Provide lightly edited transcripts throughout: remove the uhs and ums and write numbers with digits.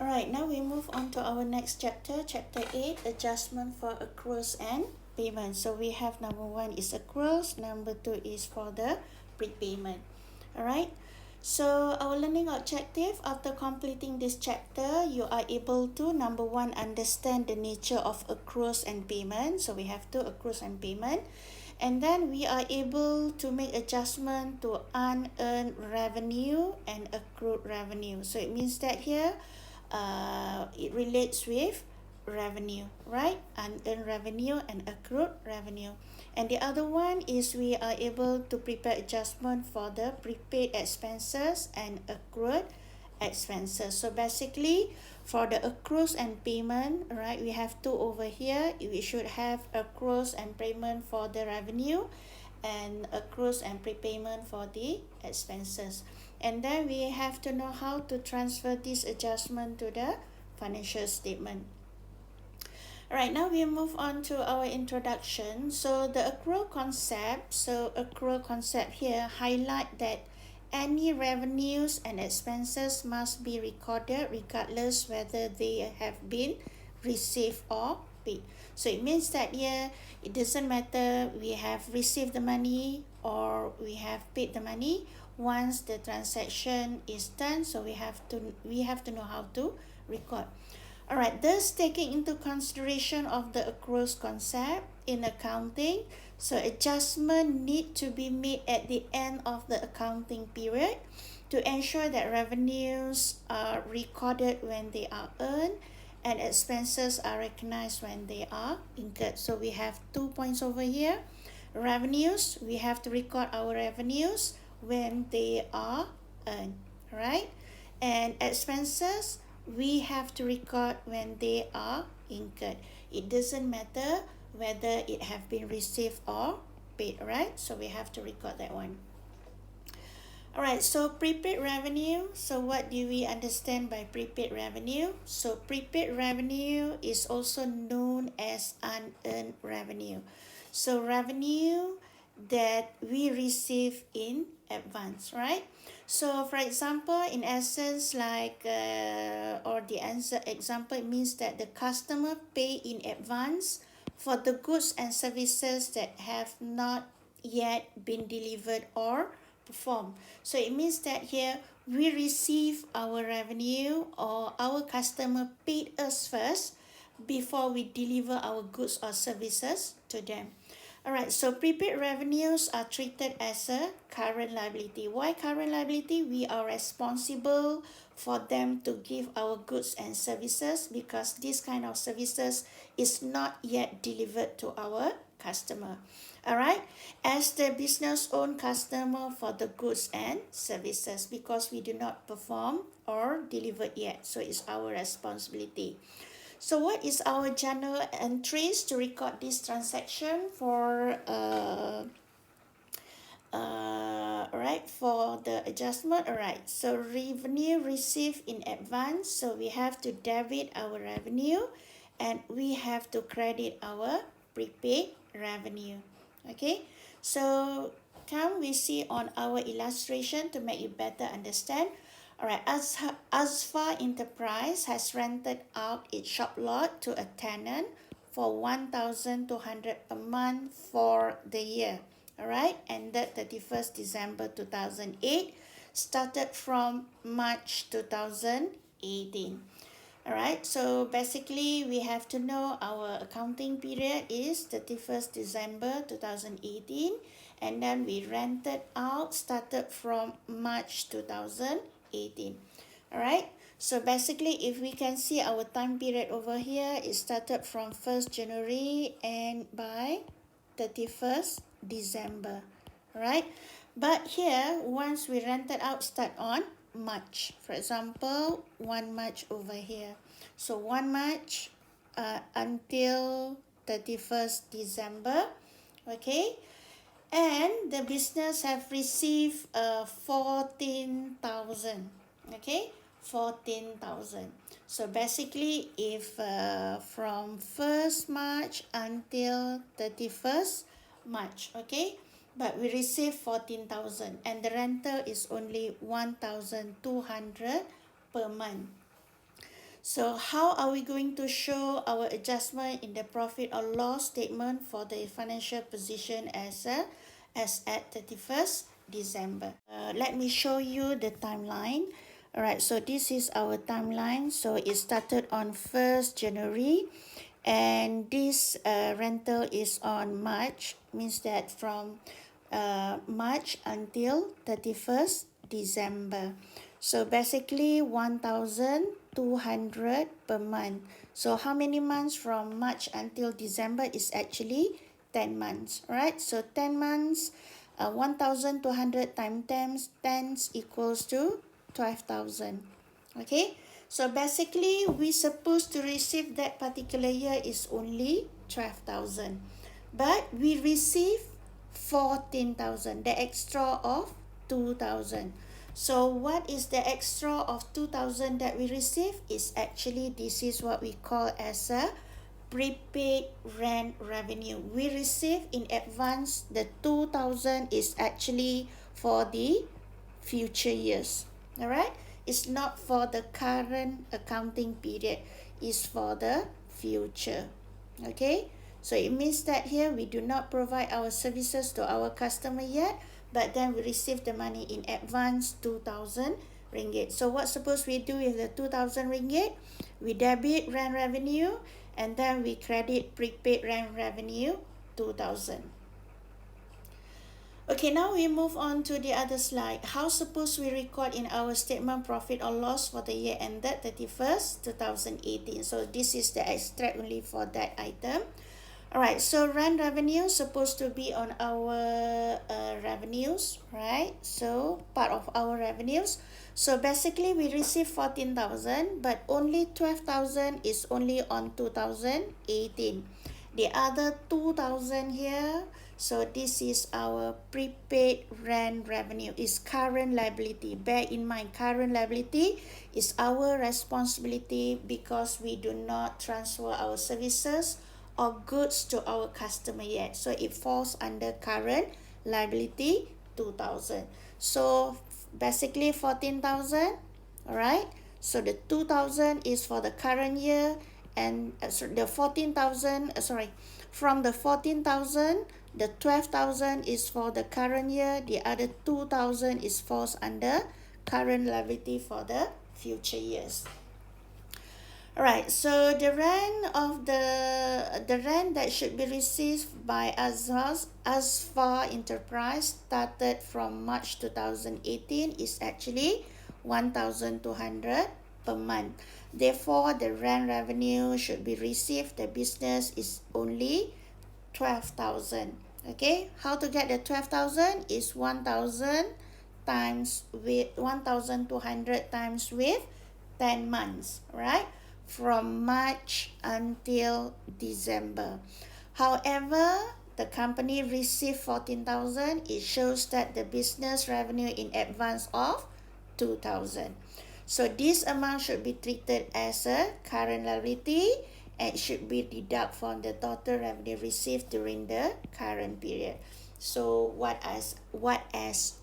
Alright, now we move on to our next chapter, chapter 8, adjustment for accruals and payments. So we have number 1 is accruals, number 2 is for the prepayment. Alright, so our learning objective after completing this chapter, you are able to, number 1, understand the nature of accruals and payment. So we have 2 accruals and payment. And then we are able to make adjustment to unearned revenue and accrued revenue. So it means that here, it relates with revenue, right? Unearned revenue and accrued revenue. And the other one is we are able to prepare adjustment for the prepaid expenses and accrued expenses. So basically, for the accruals and payment, right, we have 2 over here. We should have accruals and payment for the revenue and accruals and prepayment for the expenses. And then we have to know how to transfer this adjustment to the financial statement. Alright, now we move on to our introduction. So the accrual concept, here highlight that any revenues and expenses must be recorded regardless whether they have been received or paid. So it means that here, it doesn't matter we have received the money or we have paid the money. Once the transaction is done, so we have to know how to record. Alright, thus taking into consideration of the accruals concept in accounting, so adjustment need to be made at the end of the accounting period to ensure that revenues are recorded when they are earned and expenses are recognized when they are incurred. So we have 2 points over here. Revenues, we have to record our revenues when they are earned, right? And expenses, we have to record when they are incurred. It doesn't matter whether it have been received or paid, right? So we have to record that one. Alright, so prepaid revenue. So what do we understand by prepaid revenue? So prepaid revenue is also known as unearned revenue. So revenue that we receive in advance, right? So for example, in essence, example, it means that the customer pay in advance for the goods and services that have not yet been delivered or performed. So it means that here we receive our revenue or our customer paid us first before we deliver our goods or services to them. Alright, so prepaid revenues are treated as a current liability. Why current liability? We are responsible for them to give our goods and services because this kind of services is not yet delivered to our customer. Alright, as the business own customer for the goods and services because we do not perform or deliver yet. So it's our responsibility. So what is our journal entries to record this transaction for for the adjustment? Alright, so revenue received in advance, so we have to debit our revenue and we have to credit our prepaid revenue. Okay, so come we see on our illustration to make you better understand. Alright, Asfa Enterprise has rented out its shop lot to a tenant for 1,200 per month for the year. Alright, ended 31st December 2008, started from March 2018. Alright, so basically we have to know our accounting period is 31st December 2018 and then we rented out started from March 2018. Alright, so basically if we can see our time period over here, it started from 1st January and by 31st December. Alright, but here once we rented out start on March. For example, 1 March over here. So 1 March until 31st December. Okay. And the business have received 14,000. Okay. 14,000. So basically, if from 1st March until 31st March. Okay. But we receive 14,000 and the rental is only 1,200 per month. So how are we going to show our adjustment in the profit or loss statement for the financial position as at 31st December? Let me show you the timeline. Alright, so this is our timeline. So it started on 1st January, and this rental is on March, means that from March until 31st December. So basically 1,200 per month. So how many months from March until December is actually 10 months, right? So 10 months, 1,200 times 10 equals to 12,000. Okay, so basically we supposed to receive that particular year is only 12,000, but we receive 14,000, the extra of 2,000. So what is the extra of 2,000 that we receive? Is actually, this is what we call as a prepaid rent revenue. We receive in advance. The 2,000 is actually for the future years. All right, it's not for the current accounting period, it's for the future. Okay, so it means that here we do not provide our services to our customer yet, but then we receive the money in advance, 2,000 ringgit. So what suppose we do with the 2,000 ringgit? We debit rent revenue, and then we credit prepaid rent revenue, 2,000. Okay, now we move on to the other slide. How suppose we record in our statement profit or loss for the year ended 31st 2018. So this is the extract only for that item. Alright, so rent revenue supposed to be on our revenues, right? So part of our revenues. So basically we receive 14,000, but only 12,000 is only on 2018. The other 2,000 here, so this is our prepaid rent revenue, is current liability. Bear in mind, current liability is our responsibility because we do not transfer our services or goods to our customer yet. So it falls under current liability, 2,000. So basically 14,000, all right? So the 2,000 is for the current year, and the 14,000, from the 14,000, the 12,000 is for the current year, the other 2,000 is falls under current liability for the future years. Alright, so the rent that should be received by Asfar Enterprise started from March 2018 is actually 1,200 per month. Therefore, the rent revenue should be received. The business is only 12,000. Okay, how to get the 12,000 is 1,000 times with 1,200 times with 10 months, right? From March until December. However, the company received 14,000. It shows that the business revenue in advance of 2,000. So this amount should be treated as a current liability and should be deducted from the total revenue received during the current period. So what as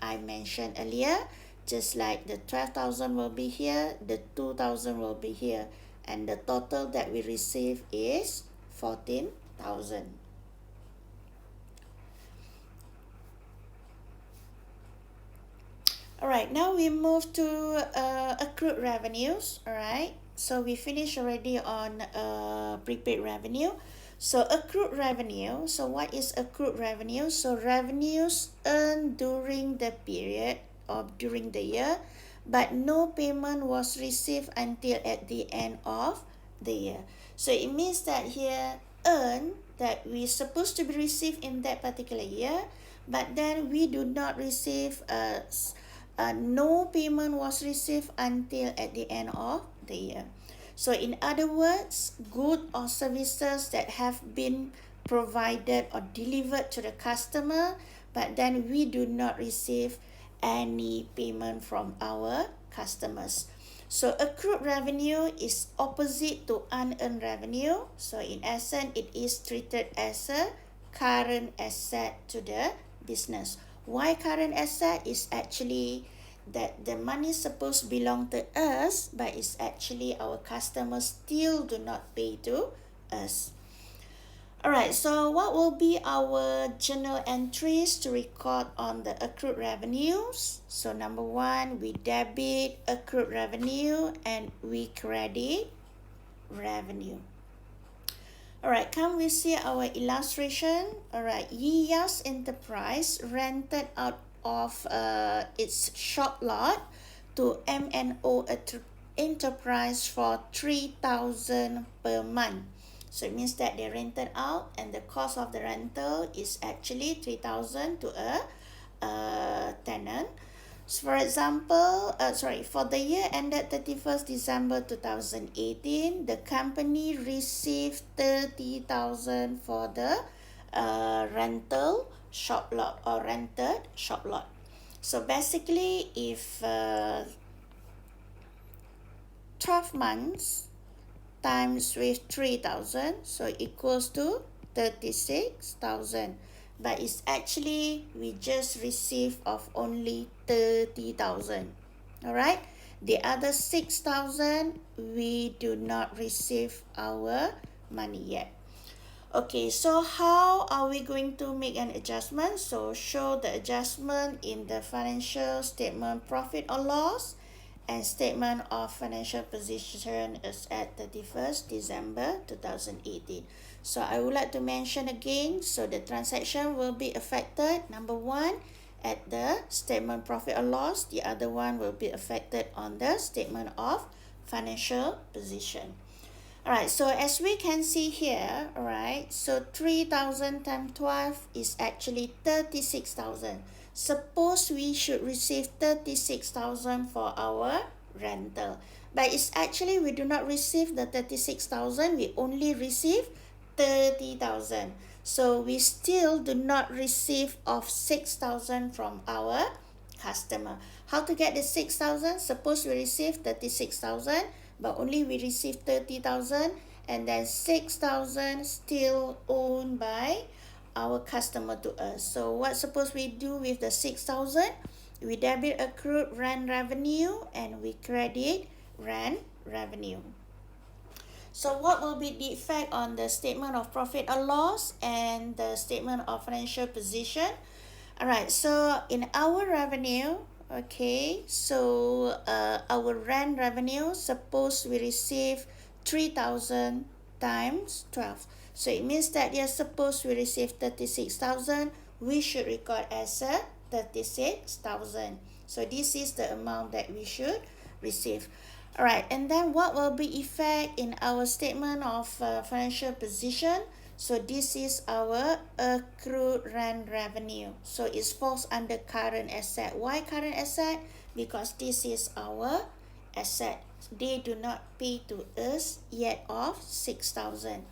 I mentioned earlier, just like the 12,000 will be here, the 2,000 will be here, and the total that we receive is 14,000. Alright, now we move to accrued revenues. Alright, so we finished already on prepaid revenue. So accrued revenue, so what is accrued revenue? So revenues earned during the period or during the year, but no payment was received until at the end of the year. So it means that here earn that we supposed to be received in that particular year, but then we do not receive no payment was received until at the end of the year. So in other words, goods or services that have been provided or delivered to the customer, but then we do not receive any payment from our customers. So accrued revenue is opposite to unearned revenue. So in essence, it is treated as a current asset to the business. Why current asset? Is actually that the money supposed belong to us, but it's actually our customers still do not pay to us. Alright, so what will be our journal entries to record on the accrued revenues? So number one, we debit accrued revenue and we credit revenue. Alright, come we see our illustration. Alright, Yiya's Enterprise rented out of its shop lot to M&O Enterprise for 3,000 per month. So it means that they rented out and the cost of the rental is actually 3,000 to a tenant. So for example, for the year ended 31st December 2018, the company received 30,000 for the rental shop lot or rented shop lot. So basically, if 12 months times with 3,000, so equals to 36,000. But it's actually we just received of only 30,000. Alright, the other 6,000 we do not receive our money yet. Okay, so how are we going to make an adjustment? So show the adjustment in the financial statement profit or loss and statement of financial position is at 31st December 2018. So I would like to mention again, so the transaction will be affected, number one, at the statement profit or loss. The other one will be affected on the statement of financial position. Alright, so as we can see here, alright, so 3,000 times 12 is actually 36,000. Suppose we should receive 36,000 for our rental. But it's actually we do not receive the 36,000, we only receive 30,000. So we still do not receive of 6,000 from our customer. How to get the 6,000? Suppose we receive 36,000, but only we receive 30,000, and then 6,000 still owned by our customer to us. So what suppose we do with the 6,000? We debit accrued rent revenue and we credit rent revenue. So what will be the effect on the statement of profit or loss and the statement of financial position? Alright, so in our revenue, okay, so our rent revenue, suppose we receive 3,000 times 12. So it means that yes, suppose we receive 36,000, we should record as a 36,000. So this is the amount that we should receive. Alright, and then what will be effect in our statement of financial position? So this is our accrued rent revenue. So it falls under current asset. Why current asset? Because this is our asset. They do not pay to us yet of 6,000.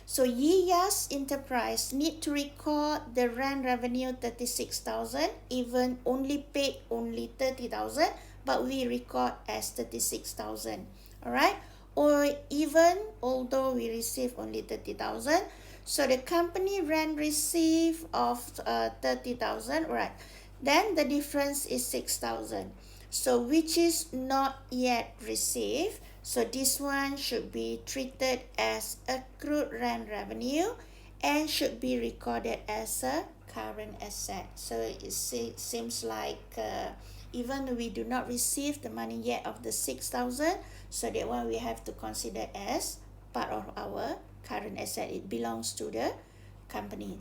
So Yiya's Enterprise need to record the rent revenue 36,000, even only paid only 30,000, but we record as 36,000. Alright? Or even although we receive only 30,000, so the company rent receive of 30,000, right? Then the difference is 6,000. So which is not yet received. So this one should be treated as accrued rent revenue and should be recorded as a current asset. So it seems like even we do not receive the money yet of the 6,000, so that one we have to consider as part of our current asset. It belongs to the company.